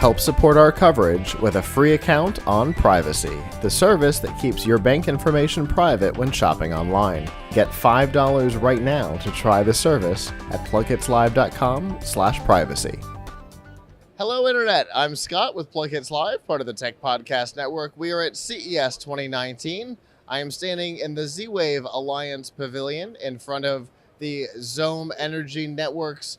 Help support our coverage with a free account on Privacy, the service that keeps your bank information private when shopping online. Get $5 right now to try the service at plughitzlive.com/privacy. Hello, Internet. I'm Scott with PLUGHITZ Live, part of the Tech Podcast Network. We are at CES 2019. I am standing in the Z-Wave Alliance Pavilion in front of the Zome Energy Networks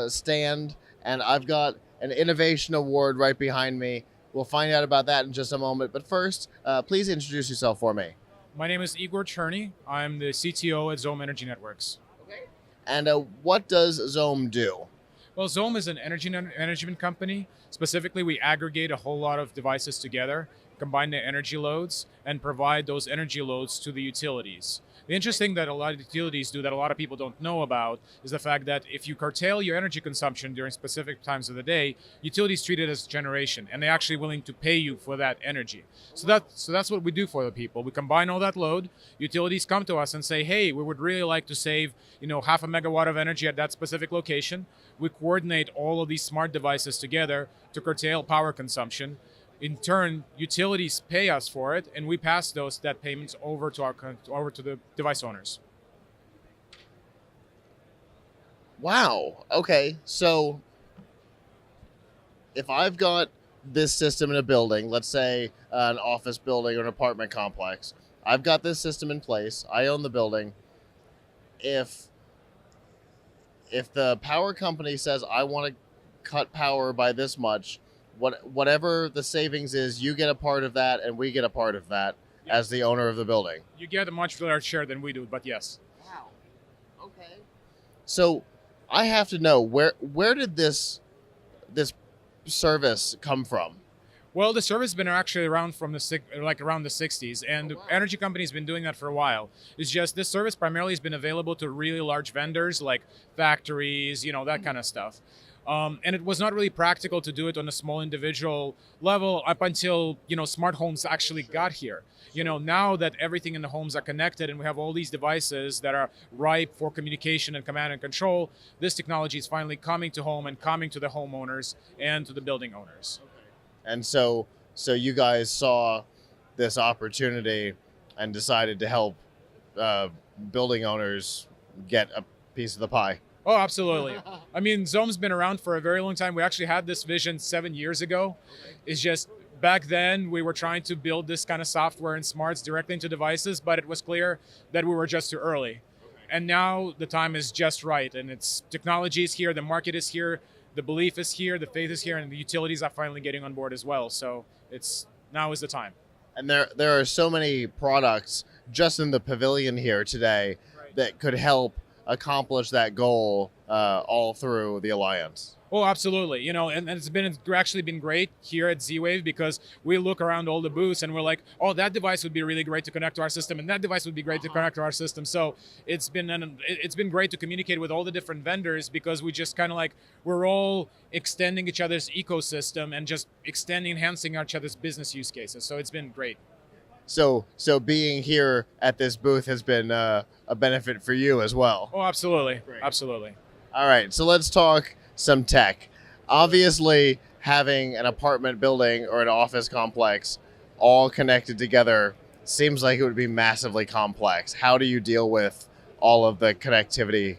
stand, and I've got an innovation award right behind me. We'll find out about that in just a moment. But first, please introduce yourself for me. My name is Igor Cherney. I'm the CTO at Zome Energy Networks. Okay. And what does Zome do? Well, Zome is an energy management company. Specifically, we aggregate a whole lot of devices together, combine their energy loads, and provide those energy loads to the utilities. The interesting thing that a lot of utilities do that a lot of people don't know about is the fact that if you curtail your energy consumption during specific times of the day, utilities treat it as generation, and they're actually willing to pay you for that energy. So that's what we do for the people. We combine all that load. Utilities come to us and say, hey, we would really like to save, half a megawatt of energy at that specific location. We coordinate all of these smart devices together to curtail power consumption. In turn, utilities pay us for it, and we pass that payments over to the device owners. Wow. Okay. So if I've got this system in a building, let's say an office building or an apartment complex, I've got this system in place. I own the building. If the power company says I want to cut power by this much, whatever the savings is, you get a part of that, and we get a part of that as the owner of the building. You get a much larger share than we do, but yes. Wow. Okay. So I have to know where did this service come from? Well, the service has been actually around from around the 60s, and the energy company's been doing that for a while. It's just this service primarily has been available to really large vendors like factories, that kind of stuff. And it was not really practical to do it on a small individual level up until, smart homes actually got here. Now that everything in the homes are connected and we have all these devices that are ripe for communication and command and control, this technology is finally coming to home and coming to the homeowners and to the building owners. Okay. And so you guys saw this opportunity and decided to help building owners get a piece of the pie. Oh, absolutely. I mean, Zome's been around for a very long time. We actually had this vision 7 years ago. Okay. It's just back then we were trying to build this kind of software and smarts directly into devices, but it was clear that we were just too early. Okay. And now the time is just right. And technology is here, the market is here, the belief is here, the faith is here, and the utilities are finally getting on board as well. So now is the time. And there are so many products just in the pavilion here today that could help accomplish that goal all through the Alliance. Oh, absolutely. And it's actually been great here at Z-Wave because we look around all the booths and we're like, oh, that device would be really great to connect to our system, and that device would be great to connect to our system. So it's been great to communicate with all the different vendors because we just kind of we're all extending each other's ecosystem and just enhancing each other's business use cases. So it's been great. So being here at this booth has been a benefit for you as well. Oh, absolutely. Great. Absolutely. All right, so let's talk some tech. Obviously, having an apartment building or an office complex all connected together seems like it would be massively complex. How do you deal with all of the connectivity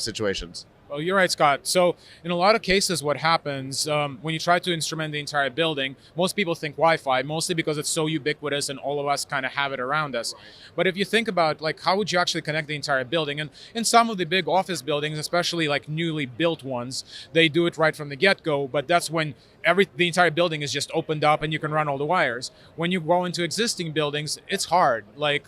situations? Oh, you're right, Scott. So in a lot of cases, what happens when you try to instrument the entire building, most people think Wi-Fi, mostly because it's so ubiquitous and all of us kind of have it around us. But if you think about how would you actually connect the entire building? And in some of the big office buildings, especially newly built ones, they do it right from the get-go. But that's when the entire building is just opened up and you can run all the wires. When you go into existing buildings, it's hard. We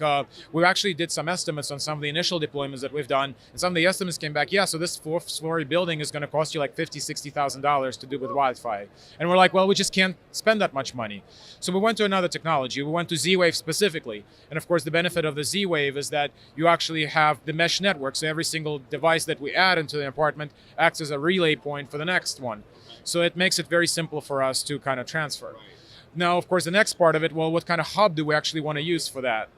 actually did some estimates on some of the initial deployments that we've done, and some of the estimates came back, so this fourth-story building is going to cost you $50,000, $60,000 to do with Wi-Fi. And we're like, well, we just can't spend that much money. So we went to another technology. We went to Z-Wave specifically. And of course, the benefit of the Z-Wave is that you actually have the mesh network. So every single device that we add into the apartment acts as a relay point for the next one. So it makes it very simple for us to kind of transfer. Now, of course, the next part of it, well, what kind of hub do we actually want to use for that?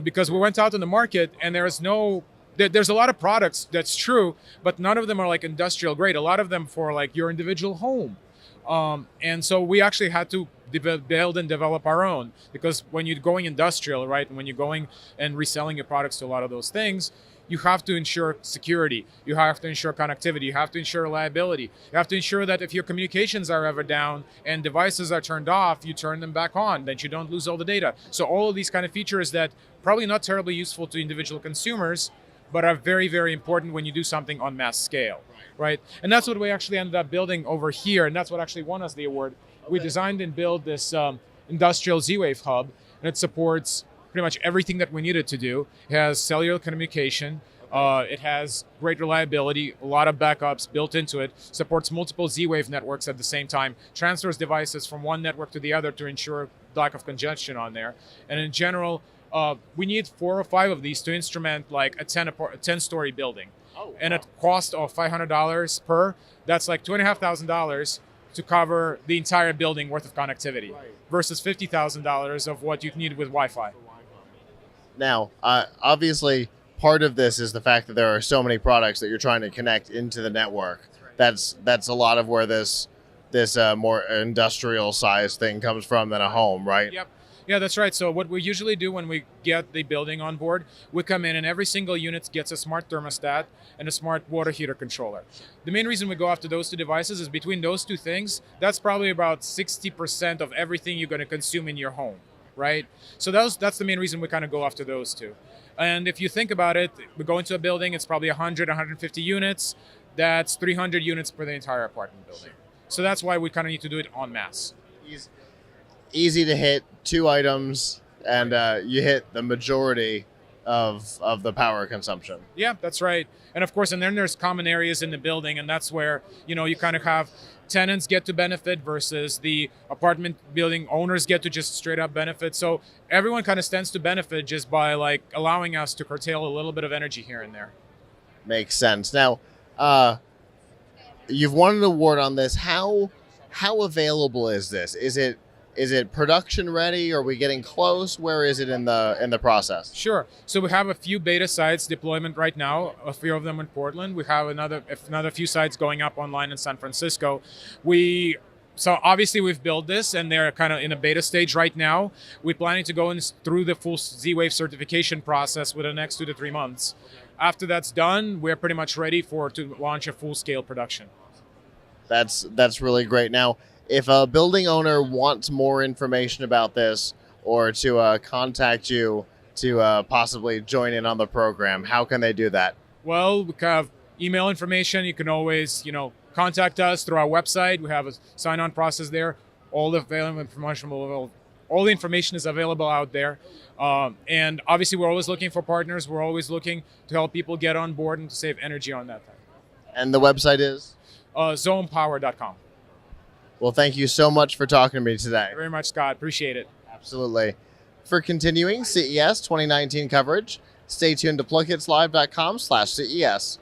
Because we went out in the market and there's a lot of products, that's true, but none of them are industrial grade. A lot of them for your individual home And so we actually had to build and develop our own, because when you're going industrial, right, and when you're going and reselling your products to a lot of those things, you have to ensure security, you have to ensure connectivity, you have to ensure reliability, you have to ensure that if your communications are ever down and devices are turned off, you turn them back on, that you don't lose all the data. So all of these kind of features that probably not terribly useful to individual consumers, but are very, very important when you do something on mass scale, right? And that's what we actually ended up building over here, and that's what actually won us the award. We designed and built this industrial Z-Wave hub, and it supports pretty much everything that we needed to do. It has cellular communication, it has great reliability, a lot of backups built into it, supports multiple Z-Wave networks at the same time, transfers devices from one network to the other to ensure lack of congestion on there. And in general, we need 4 or 5 of these to instrument like a 10-story building. Oh, wow. And at cost of $500 per, that's like $2,500 to cover the entire building worth of connectivity, right, versus $50,000 of what you need with Wi-Fi. Now, obviously, part of this is the fact that there are so many products that you're trying to connect into the network. That's a lot of where this more industrial size thing comes from than a home, right? Yep. Yeah, that's right. So what we usually do when we get the building on board, we come in and every single unit gets a smart thermostat and a smart water heater controller. The main reason we go after those 2 devices is between those 2 things, that's probably about 60% of everything you're going to consume in your home, right? So that's the main reason we kind of go after those 2. And if you think about it, we go into a building, it's probably 100, 150 units. That's 300 units per the entire apartment building. So that's why we kind of need to do it en masse. Easy to hit 2 items, and you hit the majority of the power consumption. Yeah, that's right. And of course, and then there's common areas in the building, and that's where, you know, you kind of have tenants get to benefit versus the apartment building owners get to just straight up benefit. So everyone kind of stands to benefit just by like allowing us to curtail a little bit of energy here and there. Makes sense. Now, you've won an award on this. How available is this? Is it production ready? Are we getting close? Where is it in the process? Sure. So we have a few beta sites deployment right now, a few of them in Portland. We have another few sites going up online in San Francisco. So obviously we've built this and they're kind of in a beta stage right now. We're planning to go through the full Z-Wave certification process within the next 2 to 3 months. After that's done, we're pretty much ready to launch a full-scale production. That's really great. Now, if a building owner wants more information about this or to contact you to possibly join in on the program, how can they do that? Well, we have email information. You can always, contact us through our website. We have a sign-on process there. All the information is available out there. And obviously, we're always looking for partners. We're always looking to help people get on board and to save energy on that thing. And the website is? Zomepower.com. Well, thank you so much for talking to me today. Thank you very much, Scott. Appreciate it. Absolutely. For continuing CES 2019 coverage, stay tuned to plughitzlive.com/CES.